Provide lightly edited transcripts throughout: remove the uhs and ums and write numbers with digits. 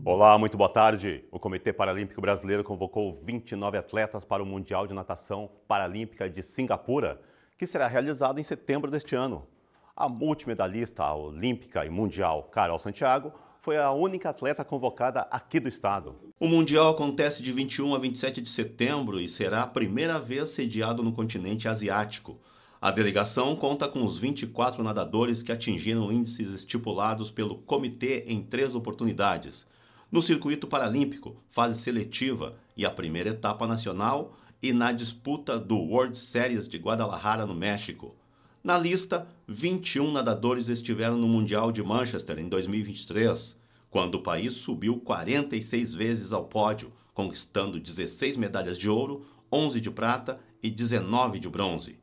Olá, muito boa tarde. O Comitê Paralímpico Brasileiro convocou 29 atletas para o Mundial de Natação Paralímpica de Singapura, que será realizado em setembro deste ano. A multimedalista olímpica e mundial Carol Santiago foi a única atleta convocada aqui do estado. O Mundial acontece de 21 a 27 de setembro e será a primeira vez sediado no continente asiático. A delegação conta com os 24 nadadores que atingiram índices estipulados pelo comitê em 3 oportunidades. No circuito paralímpico, fase seletiva e a primeira etapa nacional e na disputa do World Series de Guadalajara, no México. Na lista, 21 nadadores estiveram no Mundial de Manchester em 2023, quando o país subiu 46 vezes ao pódio, conquistando 16 medalhas de ouro, 11 de prata e 19 de bronze.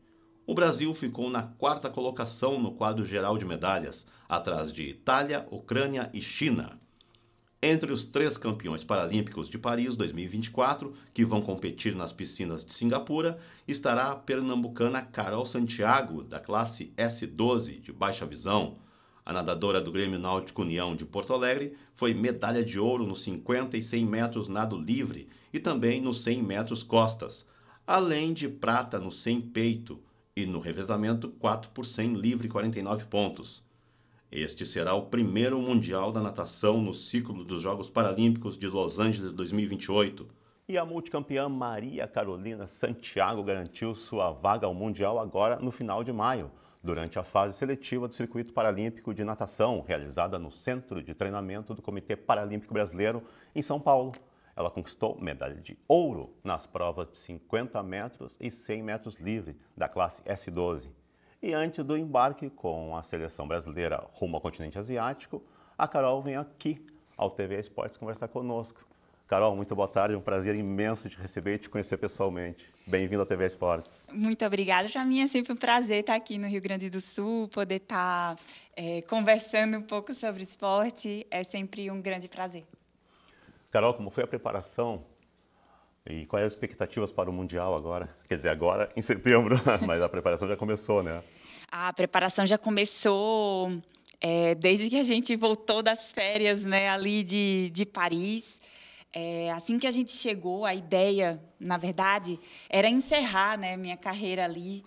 O Brasil ficou na 4ª colocação no quadro geral de medalhas, atrás de Itália, Ucrânia e China. Entre os 3 campeões paralímpicos de Paris 2024, que vão competir nas piscinas de Singapura, estará a pernambucana Carol Santiago, da classe S12, de baixa visão. A nadadora do Grêmio Náutico União de Porto Alegre foi medalha de ouro nos 50 e 100 metros nado livre e também nos 100 metros costas, além de prata no 100 peito e no revezamento 4 por 100 livre 49 pontos. Este será o primeiro Mundial da Natação no ciclo dos Jogos Paralímpicos de Los Angeles 2028. E a multicampeã Maria Carolina Santiago garantiu sua vaga ao Mundial agora no final de maio, durante a fase seletiva do Circuito Paralímpico de Natação, realizada no Centro de Treinamento do Comitê Paralímpico Brasileiro, em São Paulo. Ela conquistou medalha de ouro nas provas de 50 metros e 100 metros livre da classe S12. E antes do embarque com a seleção brasileira rumo ao continente asiático, a Carol vem aqui ao TV Esportes conversar conosco. Carol, muito boa tarde, é um prazer imenso te receber e te conhecer pessoalmente. Bem-vindo ao TV Esportes. Muito obrigada, para mim é sempre um prazer estar aqui no Rio Grande do Sul, poder estar conversando um pouco sobre esporte, é sempre um grande prazer. Carol, como foi a preparação e quais as expectativas para o Mundial agora? Quer dizer, agora em setembro, mas a preparação já começou, né? A preparação já começou desde que a gente voltou das férias, né, ali de Paris. Assim que a gente chegou, a ideia, na verdade, era encerrar, né, minha carreira ali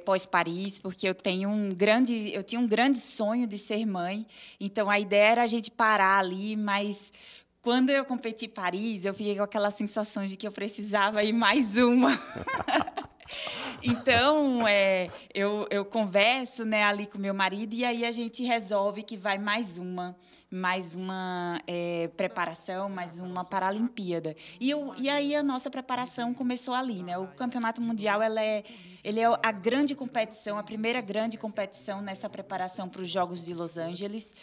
pós-Paris, porque eu tinha um grande sonho de ser mãe. Então, a ideia era a gente parar ali, mas quando eu competi em Paris, eu fiquei com aquela sensação de que eu precisava ir mais uma. Então, eu converso, né, ali com meu marido e aí a gente resolve que vai mais uma preparação, mais uma Paralimpíada. E aí a nossa preparação começou ali, né? O Campeonato Mundial ele é a grande competição, a primeira grande competição nessa preparação para os Jogos de Los Angeles.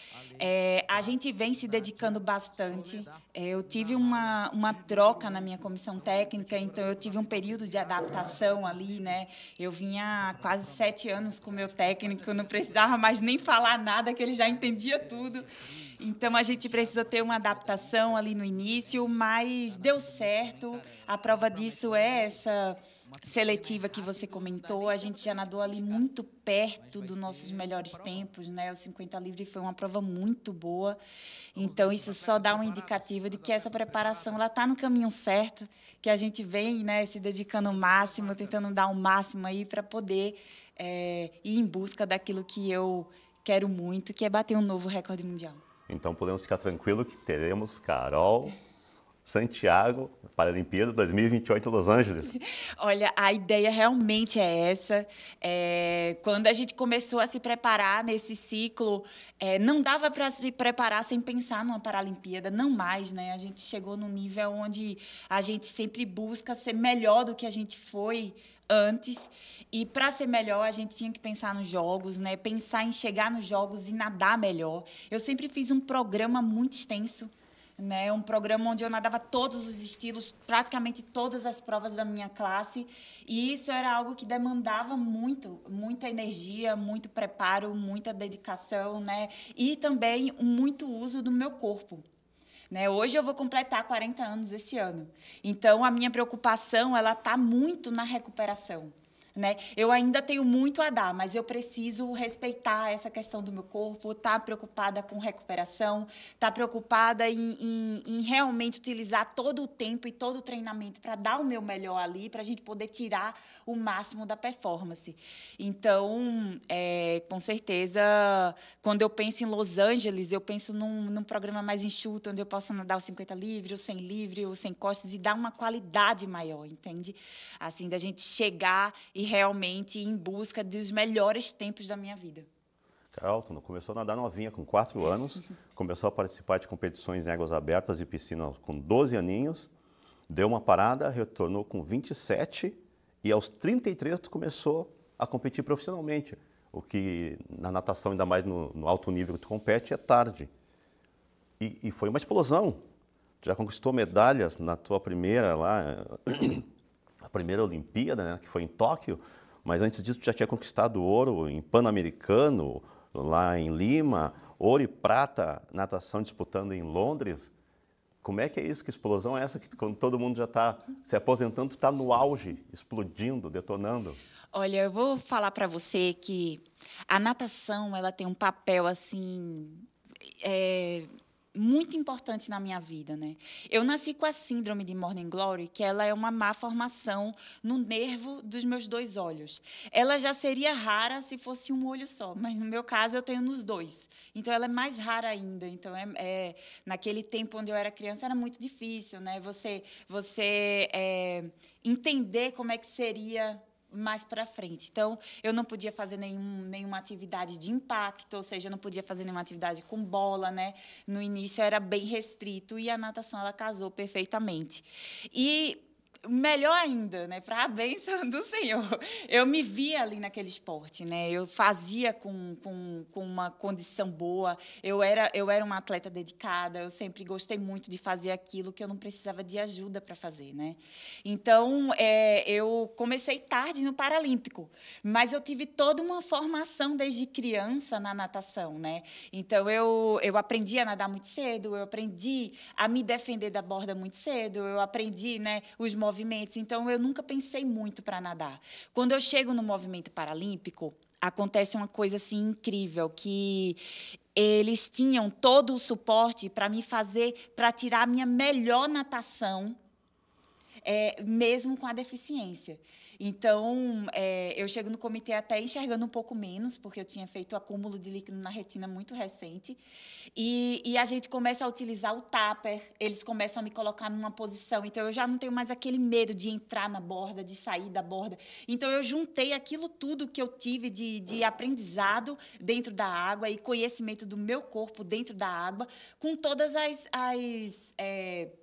A gente vem se dedicando bastante. Eu tive uma troca na minha comissão técnica, então eu tive um período de adaptação ali, né? Eu vinha há quase 7 anos com o meu técnico, não precisava mais nem falar nada, que ele já entendia tudo. Então, a gente precisa ter uma adaptação ali no início, mas deu certo. A prova disso é essa seletiva que você comentou. A gente já nadou ali muito perto dos nossos melhores tempos, né? O 50 livre foi uma prova muito boa. Então, isso só dá um indicativo de que essa preparação está no caminho certo, que a gente vem, né, se dedicando ao máximo, tentando dar o máximo aí para poder ir em busca daquilo que eu quero muito, que é bater um novo recorde mundial. Então podemos ficar tranquilo que teremos Carol Santiago, Paralimpíada 2028 em Los Angeles. Olha, a ideia realmente é essa. Quando a gente começou a se preparar nesse ciclo, não dava para se preparar sem pensar numa Paralimpíada, não mais, né? A gente chegou num nível onde a gente sempre busca ser melhor do que a gente foi antes, e para ser melhor a gente tinha que pensar nos jogos, né? Pensar em chegar nos jogos e nadar melhor. Eu sempre fiz um programa muito extenso, né? Um programa onde eu nadava todos os estilos, praticamente todas as provas da minha classe, e isso era algo que demandava muita energia, muito preparo, muita dedicação, né? E também muito uso do meu corpo. Né? Hoje eu vou completar 40 anos esse ano. Então, a minha preocupação está muito na recuperação. né? Eu ainda tenho muito a dar, mas eu preciso respeitar essa questão do meu corpo, estar preocupada com recuperação, estar preocupada em realmente utilizar todo o tempo e todo o treinamento para dar o meu melhor ali, para a gente poder tirar o máximo da performance. Então, com certeza, quando eu penso em Los Angeles, eu penso num programa mais enxuto, onde eu possa nadar os 50 livre, os 100 livre, os 100 costas, e dar uma qualidade maior, entende? Assim, da gente chegar e realmente ir em busca dos melhores tempos da minha vida. Carol, tu começou a nadar novinha, com 4 anos, começou a participar de competições em águas abertas e piscina com 12 aninhos, deu uma parada, retornou com 27 e aos 33 tu começou a competir profissionalmente, o que na natação, ainda mais no alto nível que tu compete, é tarde. E foi uma explosão. Tu já conquistou medalhas na tua primeira lá, a primeira Olimpíada, né, que foi em Tóquio, mas antes disso tu já tinha conquistado ouro em Pan-Americano, lá em Lima, ouro e prata, natação disputando em Londres. Como é que é isso? Que explosão é essa que quando todo mundo já está se aposentando, tu está no auge, explodindo, detonando? Olha, eu vou falar para você que a natação, ela tem um papel assim muito importante na minha vida, né? Eu nasci com a síndrome de Morning Glory, que ela é uma má formação no nervo dos meus 2 olhos. Ela já seria rara se fosse um olho só, mas no meu caso eu tenho nos 2. Então ela é mais rara ainda. Então naquele tempo onde eu era criança era muito difícil, né? Você entender como é que seria mais para frente. Então, eu não podia fazer nenhuma atividade de impacto, ou seja, eu não podia fazer nenhuma atividade com bola, né? No início era bem restrito e a natação ela casou perfeitamente. E melhor ainda, né? Para a bênção do Senhor. Eu me via ali naquele esporte, né? Eu fazia com uma condição boa. Eu era uma atleta dedicada. Eu sempre gostei muito de fazer aquilo que eu não precisava de ajuda para fazer, né? Então, eu comecei tarde no Paralímpico, mas eu tive toda uma formação desde criança na natação, né? Então, eu aprendi a nadar muito cedo. Eu aprendi a me defender da borda muito cedo. Eu aprendi, né, os movimentos. Então, eu nunca pensei muito para nadar. Quando eu chego no movimento paralímpico, acontece uma coisa assim incrível, que eles tinham todo o suporte para me fazer, para tirar a minha melhor natação, mesmo com a deficiência. Então, eu chego no comitê até enxergando um pouco menos, porque eu tinha feito acúmulo de líquido na retina muito recente. E a gente começa a utilizar o tupper, eles começam a me colocar numa posição. Então, eu já não tenho mais aquele medo de entrar na borda, de sair da borda. Então, eu juntei aquilo tudo que eu tive de aprendizado dentro da água e conhecimento do meu corpo dentro da água, com todas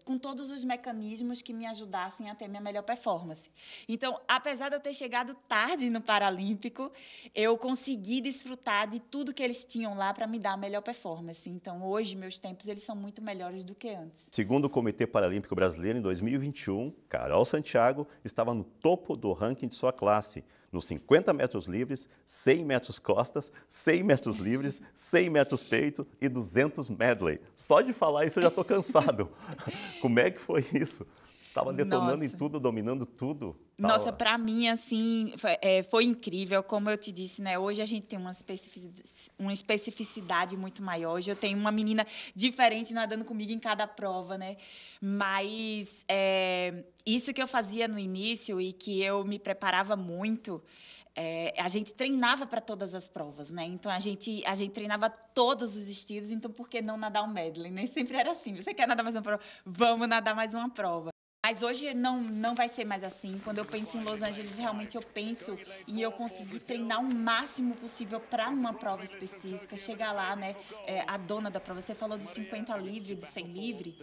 com todos os mecanismos que me ajudassem a ter minha melhor performance. Então, apesar de eu ter chegado tarde no Paralímpico, eu consegui desfrutar de tudo que eles tinham lá para me dar a melhor performance. Então, hoje, meus tempos eles são muito melhores do que antes. Segundo o Comitê Paralímpico Brasileiro, em 2021, Carol Santiago estava no topo do ranking de sua classe, nos 50 metros livres, 100 metros costas, 100 metros livres, 100 metros peito e 200 medley. Só de falar isso eu já estou cansado. Como é que foi isso? Estava detonando em tudo, dominando tudo. Nossa, para mim, assim, foi incrível. Como eu te disse, né? Hoje a gente tem uma especificidade muito maior. Hoje eu tenho uma menina diferente nadando comigo em cada prova, né? Mas isso que eu fazia no início e que eu me preparava muito, a gente treinava para todas as provas, né? Então, a gente treinava todos os estilos. Então, por que não nadar um medley? Nem sempre era assim. Você quer nadar mais uma prova? Vamos nadar mais uma prova. Mas hoje não vai ser mais assim. Quando eu penso em Los Angeles, realmente eu penso em eu conseguir treinar o máximo possível para uma prova específica, chegar lá, né? A dona da prova, você falou do 50 livre, do 100 livre,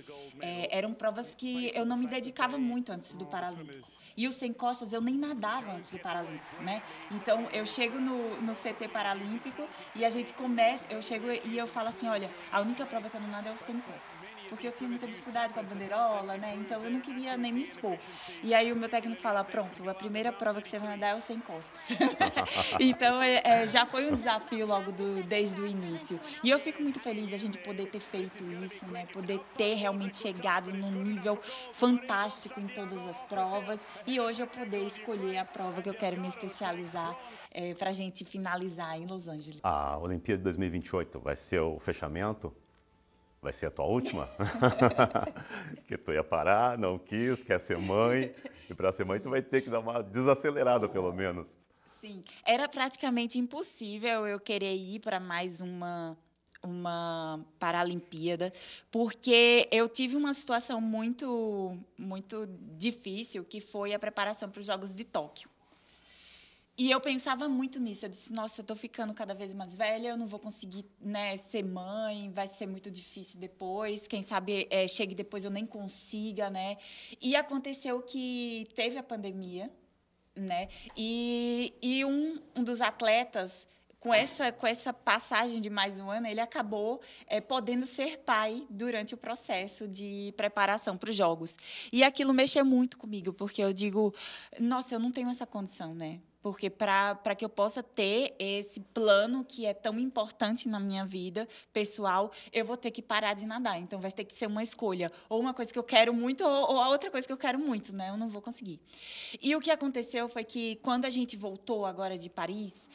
eram provas que eu não me dedicava muito antes do Paralímpico. E o 100 costas eu nem nadava antes do Paralímpico, né? Então, eu chego no CT Paralímpico e a gente começa, eu chego e eu falo assim, olha, a única prova que eu não nado é o 100 costas. porque eu tinha muita dificuldade com a bandeirola, né? Então eu não queria nem me expor. E aí o meu técnico fala, pronto, a primeira prova que você vai nadar é o sem costas. Então já foi um desafio logo desde o início. E eu fico muito feliz da gente poder ter feito isso, né? Poder ter realmente chegado num nível fantástico em todas as provas e hoje eu poder escolher a prova que eu quero me especializar para a gente finalizar em Los Angeles. A Olimpíada de 2028 vai ser o fechamento? Vai ser a tua última? Que tu ia parar, não quis, quer ser mãe. E para ser mãe tu vai ter que dar uma desacelerada, pelo menos. Sim, era praticamente impossível eu querer ir para mais uma Paralimpíada, porque eu tive uma situação muito difícil, que foi a preparação para os Jogos de Tóquio. E eu pensava muito nisso. Eu disse, nossa, eu estou ficando cada vez mais velha, eu não vou conseguir, né, ser mãe, vai ser muito difícil depois. Quem sabe chegue depois eu nem consiga, né? E aconteceu que teve a pandemia, né? E um dos atletas, com essa passagem de mais um ano, ele acabou podendo ser pai durante o processo de preparação para os Jogos. E aquilo mexeu muito comigo, porque eu digo, nossa, eu não tenho essa condição, né? Porque para que eu possa ter esse plano que é tão importante na minha vida pessoal, eu vou ter que parar de nadar. Então, vai ter que ser uma escolha. Ou uma coisa que eu quero muito, ou a outra coisa que eu quero muito, né? Eu não vou conseguir. E o que aconteceu foi que, quando a gente voltou agora de Paris,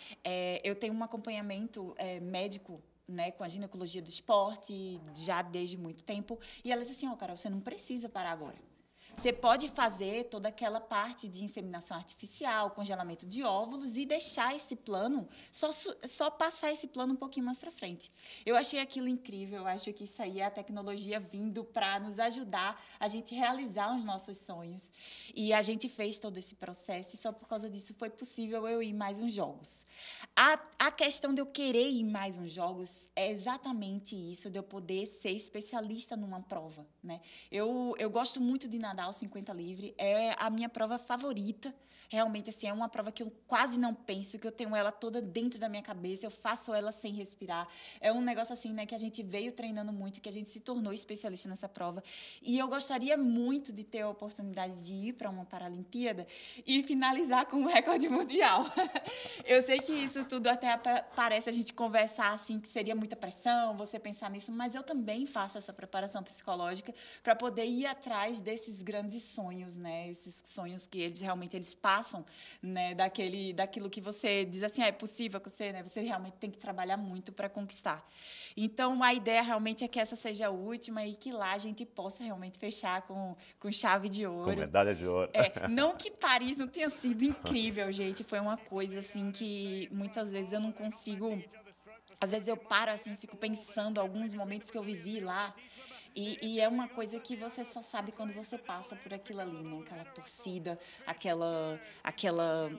eu tenho um acompanhamento médico, né, com a ginecologia do esporte, já desde muito tempo. E ela disse assim, Carol, você não precisa parar agora. Você pode fazer toda aquela parte de inseminação artificial, congelamento de óvulos e deixar esse plano, só passar esse plano um pouquinho mais para frente. Eu achei aquilo incrível, eu acho que isso aí é a tecnologia vindo para nos ajudar a gente realizar os nossos sonhos. E a gente fez todo esse processo e só por causa disso foi possível eu ir mais uns Jogos. A questão de eu querer ir mais uns Jogos é exatamente isso, de eu poder ser especialista numa prova, né? Eu gosto muito de nadar aos 50 livre, é a minha prova favorita. Realmente, assim, é uma prova que eu quase não penso, que eu tenho ela toda dentro da minha cabeça, eu faço ela sem respirar. É um negócio assim, né, que a gente veio treinando muito, que a gente se tornou especialista nessa prova. E eu gostaria muito de ter a oportunidade de ir para uma Paralimpíada e finalizar com um recorde mundial. Eu sei que isso tudo até parece a gente conversar assim, que seria muita pressão, você pensar nisso, mas eu também faço essa preparação psicológica para poder ir atrás desses grandes sonhos, né? Esses sonhos que eles passam, né? Daquilo que você diz assim, é possível que você, né? Você realmente tem que trabalhar muito para conquistar. Então, a ideia realmente é que essa seja a última e que lá a gente possa realmente fechar com chave de ouro. Com medalha de ouro. Não que Paris não tenha sido incrível, gente. Foi uma coisa assim que muitas vezes eu não consigo. Às vezes eu paro assim, fico pensando alguns momentos que eu vivi lá. E é uma coisa que você só sabe quando você passa por aquilo ali, né? Aquela torcida,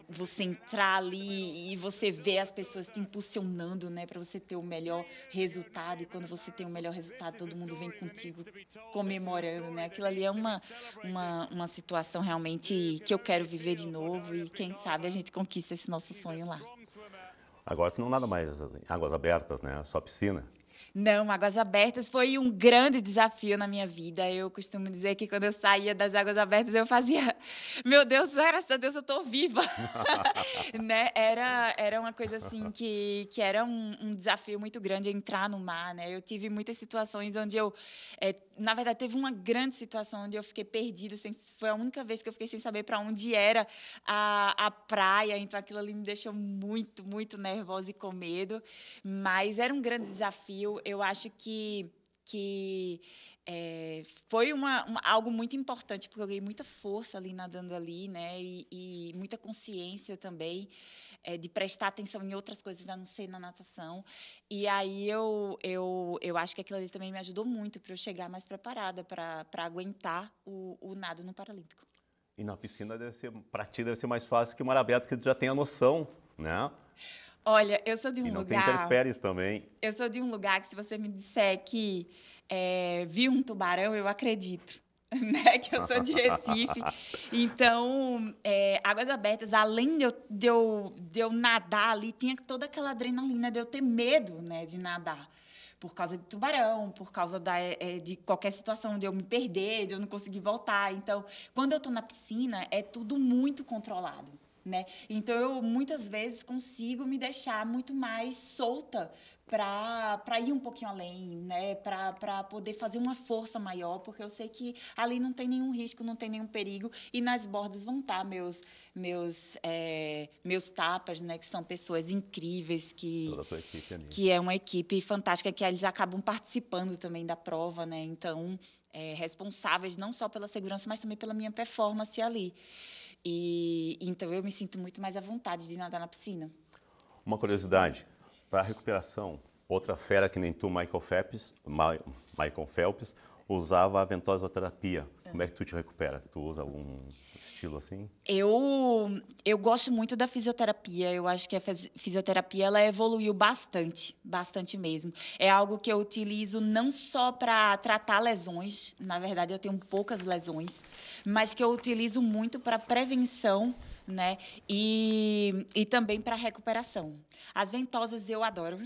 você entrar ali e você ver as pessoas te impulsionando, né? Para você ter o melhor resultado. E quando você tem o melhor resultado, todo mundo vem contigo comemorando, né? Aquilo ali é uma situação realmente que eu quero viver de novo e quem sabe a gente conquista esse nosso sonho lá. Agora tu não nada mais em águas abertas, né? Só piscina. Não, Águas Abertas foi um grande desafio na minha vida. Eu costumo dizer que quando eu saía das Águas Abertas, eu fazia, meu Deus, graças a Deus eu estou viva. Né? Era uma coisa assim que era um desafio muito grande entrar no mar. Né? Eu tive muitas situações onde na verdade, teve uma grande situação onde eu fiquei perdida. Foi a única vez que eu fiquei sem saber para onde era a praia. Então, aquilo ali me deixou muito, muito nervosa e com medo. Mas era um grande desafio. Eu acho que foi algo muito importante, porque eu ganhei muita força ali nadando ali, né? E muita consciência também de prestar atenção em outras coisas, a não ser na natação. E aí eu acho que aquilo ali também me ajudou muito para eu chegar mais preparada para aguentar o nado no Paralímpico. E na piscina para ti deve ser mais fácil que o mar aberto, que tu já tem a noção, né? Olha, eu sou de um lugar... lugar... E não tem intempéries também. Eu sou de um lugar que, se você me disser que vi um tubarão, eu acredito. Né? Que eu sou de Recife. Então, Águas Abertas, além de eu nadar ali, tinha toda aquela adrenalina de eu ter medo, né, de nadar. por causa de tubarão, por causa de qualquer situação de eu me perder, de eu não conseguir voltar. Então, quando eu estou na piscina, é tudo muito controlado, né? Então, eu muitas vezes consigo me deixar muito mais solta para ir um pouquinho além, né? Para poder fazer uma força maior, porque eu sei que ali não tem nenhum risco, não tem nenhum perigo, e nas bordas vão estar meus tappers, né? Que são pessoas incríveis, Toda a tua equipe ali. que é uma equipe fantástica, que eles acabam participando também da prova, né? Então, responsáveis não só pela segurança, mas também pela minha performance ali. E então eu me sinto muito mais à vontade de nadar na piscina. Uma curiosidade, para a recuperação, outra fera que nem tu, Michael Phelps, usava a ventosoterapia. Como é que tu te recupera? Tu usa algum estilo assim? Eu gosto muito da fisioterapia. Eu acho que a fisioterapia ela evoluiu bastante, bastante mesmo. É algo que eu utilizo não só para tratar lesões, na verdade eu tenho poucas lesões, mas que eu utilizo muito para prevenção, né? E também para recuperação. As ventosas eu adoro.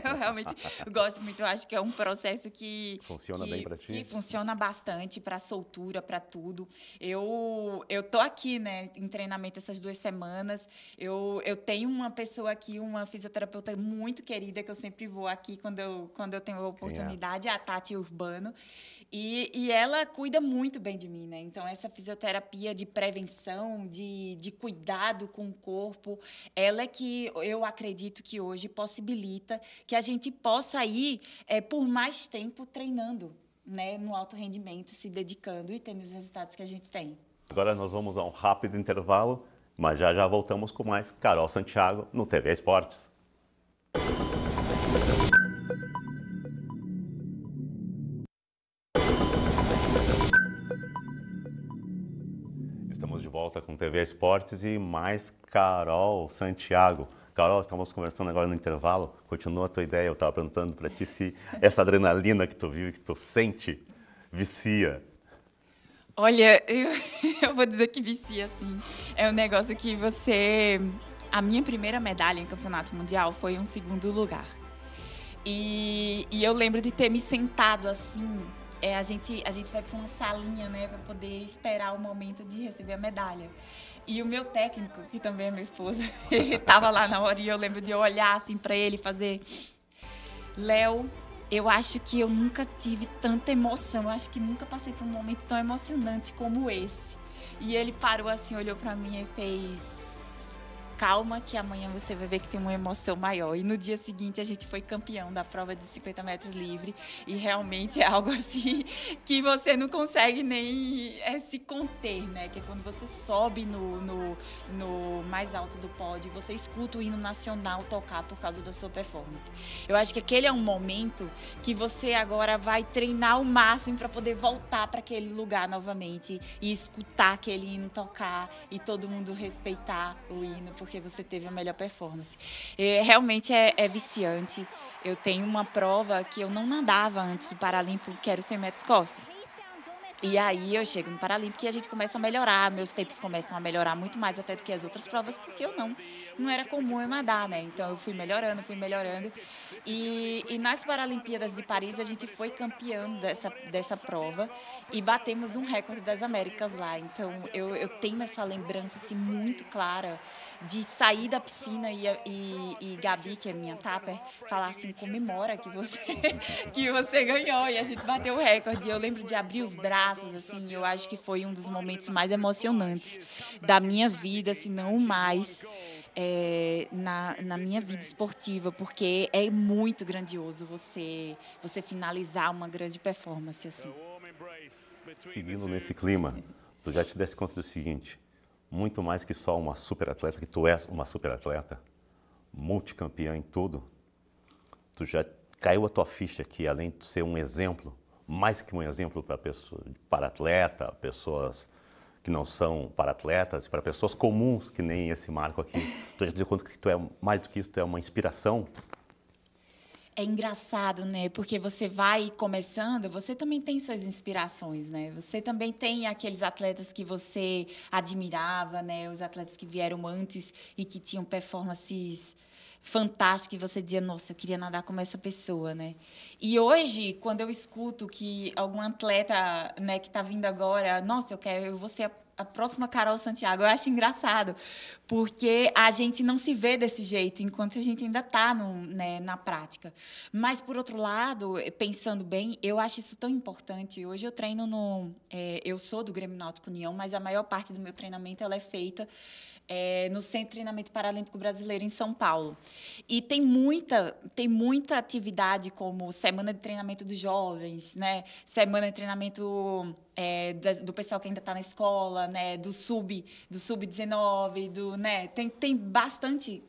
Eu realmente gosto muito. Eu acho que é um processo que Funciona bem para ti? Que funciona bastante para soltura, para tudo. Eu tô aqui, né, em treinamento essas 2 semanas. Eu tenho uma pessoa aqui, uma fisioterapeuta muito querida, que eu sempre vou aqui quando eu tenho a oportunidade, a Tati Urbano. E ela cuida muito bem de mim, né? Então, essa fisioterapia de prevenção, de cuidado com o corpo, ela é que eu acredito que hoje possibilita que a gente possa ir por mais tempo treinando, né? No alto rendimento, se dedicando e tendo os resultados que a gente tem. Agora nós vamos a um rápido intervalo, mas já voltamos com mais Carol Santiago no TV Esportes. Estamos de volta com TV Esportes e mais Carol Santiago. Carol, estamos conversando agora no intervalo. Continua a tua ideia. Eu estava perguntando para ti se essa adrenalina que tu vive, que tu sente, vicia. Olha, eu vou dizer que vicia, assim. É um negócio que você... A minha primeira medalha em campeonato mundial foi um 2º lugar. E eu lembro de ter me sentado assim... A gente vai para uma salinha, né, para poder esperar o momento de receber a medalha. E o meu técnico, que também é meu esposo, ele estava lá na hora e eu lembro de eu olhar assim para ele e fazer: Léo, eu acho que eu nunca tive tanta emoção, eu acho que nunca passei por um momento tão emocionante como esse. E ele parou assim, olhou para mim e fez: calma que amanhã você vai ver que tem uma emoção maior. E no dia seguinte a gente foi campeão da prova de 50 metros livre e realmente é algo assim que você não consegue nem se conter, né? Que é quando você sobe no mais alto do pódio, você escuta o hino nacional tocar por causa da sua performance. Eu acho que aquele é um momento que você agora vai treinar ao máximo para poder voltar para aquele lugar novamente e escutar aquele hino tocar e todo mundo respeitar o hino, porque você teve a melhor performance. Realmente é viciante. Eu tenho uma prova que eu não nadava antes do Paralímpico, que era o 100 metros costas. E aí eu chego no Paralímpico e a gente começa a melhorar, meus tempos começam a melhorar muito mais até do que as outras provas, porque eu não era comum eu nadar, né? Então eu fui melhorando. E nas Paralimpíadas de Paris a gente foi campeão dessa prova e batemos um recorde das Américas lá. Então eu tenho essa lembrança assim, muito clara de sair da piscina e Gabi, que é minha tapper, falar assim: comemora que você ganhou, e a gente bateu o recorde. E eu lembro de abrir os braços, assim, eu acho que foi um dos momentos mais emocionantes da minha vida, se não o mais, na minha vida esportiva, porque é muito grandioso você finalizar uma grande performance assim. Seguindo nesse clima, tu já te desse conta do seguinte: muito mais que só uma superatleta, que tu és uma superatleta, multicampeã em tudo, tu já caiu a tua ficha que, além de ser um exemplo, mais que um exemplo para atleta, pessoas que não são para-atletas, para pessoas comuns, que nem esse Marco aqui, tu já te deu conta que tu é mais do que isso, tu é uma inspiração? É engraçado, né? Porque você vai começando, você também tem suas inspirações, né? Você também tem aqueles atletas que você admirava, né? Os atletas que vieram antes e que tinham performances fantástica e você dizia, nossa, eu queria nadar como essa pessoa, né? E hoje, quando eu escuto que algum atleta, né, que está vindo agora, nossa, eu vou ser a próxima Carol Santiago, eu acho engraçado, porque a gente não se vê desse jeito enquanto a gente ainda está, né, na prática. Mas, por outro lado, pensando bem, eu acho isso tão importante. Hoje eu treino eu sou do Grêmio Náutico União, mas a maior parte do meu treinamento ela é feita no Centro de Treinamento Paralímpico Brasileiro, em São Paulo. E tem muita atividade, como semana de treinamento dos jovens, né? Semana de treinamento do pessoal que ainda está na escola, né? do Sub-19, né? Tem bastante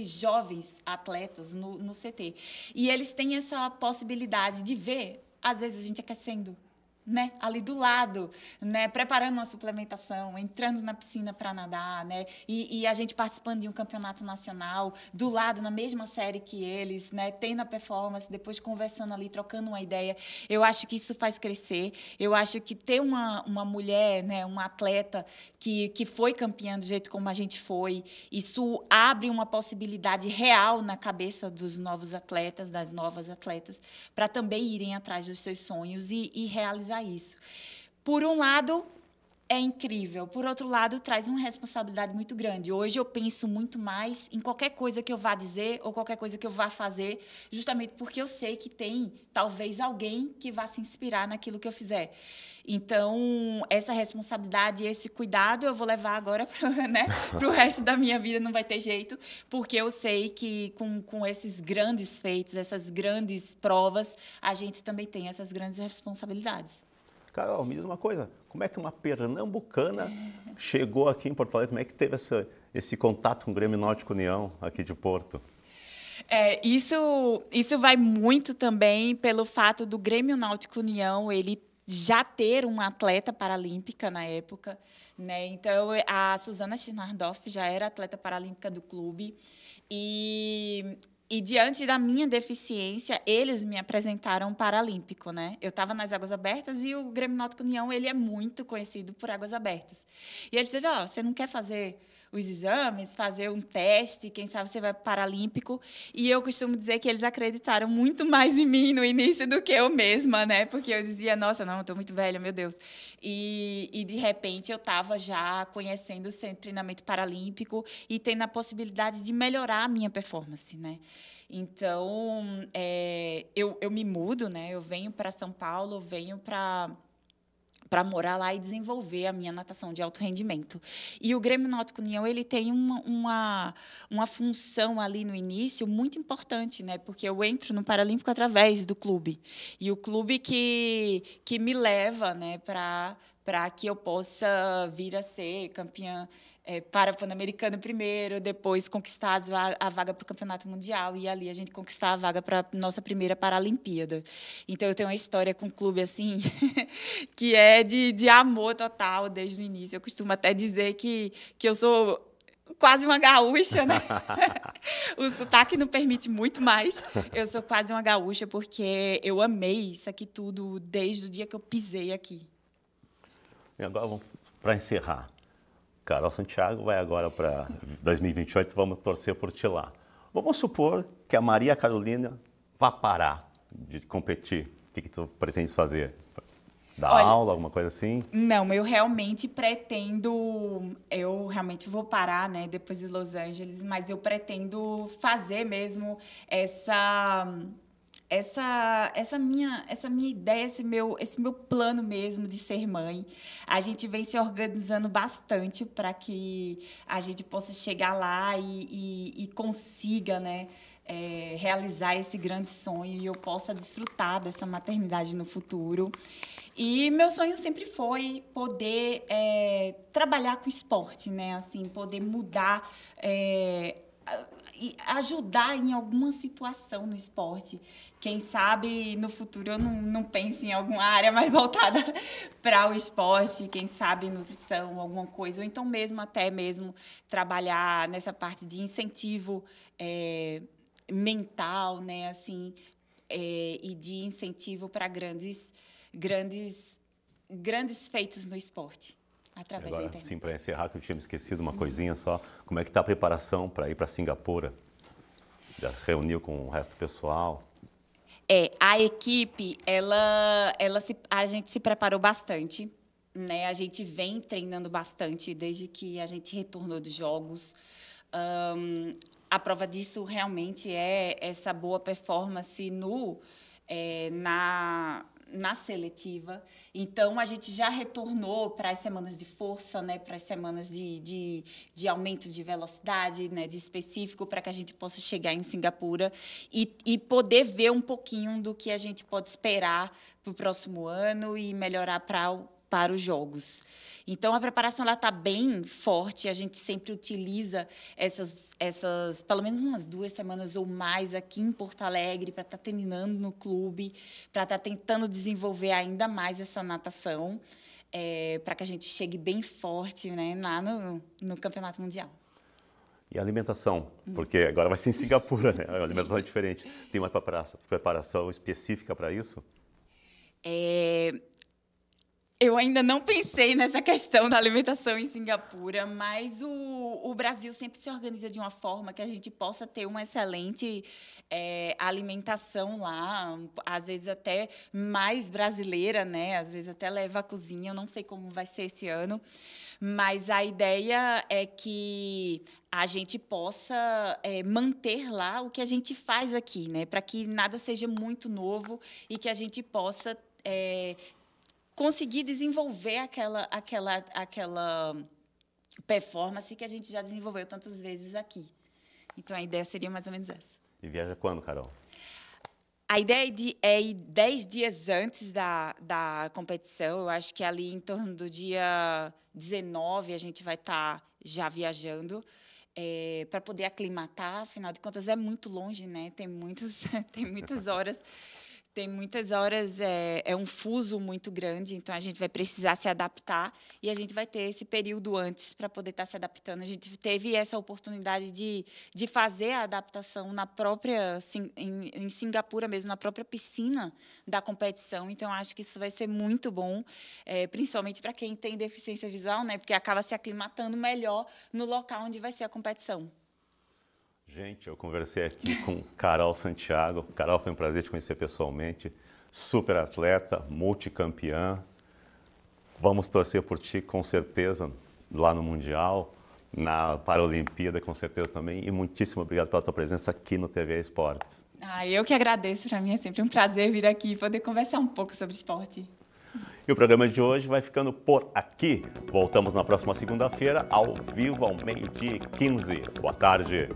jovens atletas no CT. E eles têm essa possibilidade de ver, às vezes, a gente aquecendo, né, ali do lado, né, preparando uma suplementação, entrando na piscina para nadar, né, e a gente participando de um campeonato nacional, do lado, na mesma série que eles, né, tendo a performance, depois conversando ali, trocando uma ideia. Eu acho que isso faz crescer. Eu acho que ter uma mulher, né, uma atleta que foi campeã do jeito como a gente foi, isso abre uma possibilidade real na cabeça dos novos atletas, das novas atletas, para também irem atrás dos seus sonhos e realizar isso. Por um lado, é incrível. Por outro lado, traz uma responsabilidade muito grande. Hoje eu penso muito mais em qualquer coisa que eu vá dizer ou qualquer coisa que eu vá fazer, justamente porque eu sei que tem, talvez, alguém que vá se inspirar naquilo que eu fizer. Então, essa responsabilidade e esse cuidado eu vou levar agora para o resto da minha vida, não vai ter jeito, porque eu sei que com esses grandes feitos, essas grandes provas, a gente também tem essas grandes responsabilidades. Carol, me diz uma coisa, como é que uma pernambucana chegou aqui em Porto Alegre? Como é que teve esse contato com o Grêmio Náutico União aqui de Porto? Isso vai muito também pelo fato do Grêmio Náutico União, ele já ter uma atleta paralímpica na época, né? Então, a Suzana Schnardoff já era atleta paralímpica do clube e diante da minha deficiência, eles me apresentaram paralímpico, né? Eu estava nas Águas Abertas e o Grêmio Náutico União, ele é muito conhecido por Águas Abertas. E eles disseram, você não quer fazer os exames, fazer um teste, quem sabe você vai para o Paralímpico. E eu costumo dizer que eles acreditaram muito mais em mim no início do que eu mesma, né? Porque eu dizia, nossa, não, estou muito velha, meu Deus. E de repente, eu estava já conhecendo o Centro de Treinamento Paralímpico e tendo a possibilidade de melhorar a minha performance, né? Então, eu me mudo, né? Eu venho para São Paulo, eu venho para morar lá e desenvolver a minha natação de alto rendimento. E o Grêmio Náutico União, ele tem uma função ali no início muito importante, né? Porque eu entro no Paralímpico através do clube. E o clube que me leva, né, para que eu possa vir a ser campeã para Pan-Americano primeiro, depois conquistar a vaga para o Campeonato Mundial e ali a gente conquistar a vaga para a nossa primeira Paralimpíada. Então, eu tenho uma história com o clube assim, que é de amor total desde o início. Eu costumo até dizer que eu sou quase uma gaúcha, né? O sotaque não permite muito mais. Eu sou quase uma gaúcha porque eu amei isso aqui tudo desde o dia que eu pisei aqui. E agora, para encerrar, Carol Santiago vai agora para 2028, vamos torcer por ti lá. Vamos supor que a Maria Carolina vá parar de competir. O que tu pretendes fazer? Dar aula, alguma coisa assim? Não, eu realmente vou parar, né, depois de Los Angeles, mas eu pretendo fazer mesmo essa minha ideia, esse meu plano mesmo de ser mãe. A gente vem se organizando bastante para que a gente possa chegar lá e consiga, né, realizar esse grande sonho e eu possa desfrutar dessa maternidade no futuro. E meu sonho sempre foi poder trabalhar com esporte, né, assim, poder mudar e ajudar em alguma situação no esporte. Quem sabe no futuro eu não penso em alguma área mais voltada para o esporte, quem sabe nutrição, alguma coisa, ou então até mesmo trabalhar nessa parte de incentivo mental, né, assim, e de incentivo para grandes feitos no esporte. Através da internet. Sim, para encerrar, que eu tinha me esquecido uma coisinha só. Como é que está a preparação para ir para Singapura? Já se reuniu com o resto do pessoal? A equipe, a gente se preparou bastante, né? A gente vem treinando bastante desde que a gente retornou dos jogos. A prova disso realmente é essa boa performance na seletiva. Então, a gente já retornou para as semanas de força, né, para as semanas de aumento de velocidade, né, de específico, para que a gente possa chegar em Singapura e poder ver um pouquinho do que a gente pode esperar para o próximo ano e melhorar para os jogos. Então, a preparação está bem forte, a gente sempre utiliza essas pelo menos umas 2 semanas ou mais aqui em Porto Alegre para estar treinando no clube, para estar tentando desenvolver ainda mais essa natação, para que a gente chegue bem forte, né, lá no Campeonato Mundial. E a alimentação? Porque agora vai ser em Singapura, né? A alimentação é diferente. Tem uma preparação específica para isso? Eu ainda não pensei nessa questão da alimentação em Singapura, mas o Brasil sempre se organiza de uma forma que a gente possa ter uma excelente alimentação lá, às vezes até mais brasileira, né? Às vezes até leva à cozinha, eu não sei como vai ser esse ano, mas a ideia é que a gente possa manter lá o que a gente faz aqui, né? Para que nada seja muito novo e que a gente possa conseguir desenvolver aquela performance que a gente já desenvolveu tantas vezes aqui. Então, a ideia seria mais ou menos essa. E viaja quando, Carol? A ideia é ir 10 dias antes da competição. Eu acho que ali em torno do dia 19 a gente vai estar já viajando para poder aclimatar. Afinal de contas, é muito longe, né? Tem muitas horas. Tem muitas horas, é um fuso muito grande, então a gente vai precisar se adaptar e a gente vai ter esse período antes para poder estar se adaptando. A gente teve essa oportunidade de fazer a adaptação em Singapura mesmo, na própria piscina da competição, então acho que isso vai ser muito bom, principalmente para quem tem deficiência visual, né, porque acaba se aclimatando melhor no local onde vai ser a competição. Gente, eu conversei aqui com Carol Santiago. Carol, foi um prazer te conhecer pessoalmente. Super atleta, multicampeã. Vamos torcer por ti, com certeza, lá no Mundial, na Paralimpíada, com certeza também. E muitíssimo obrigado pela tua presença aqui no TV Esportes. Eu que agradeço. Para mim é sempre um prazer vir aqui e poder conversar um pouco sobre esporte. E o programa de hoje vai ficando por aqui. Voltamos na próxima segunda-feira, ao vivo, ao 12h15. Boa tarde.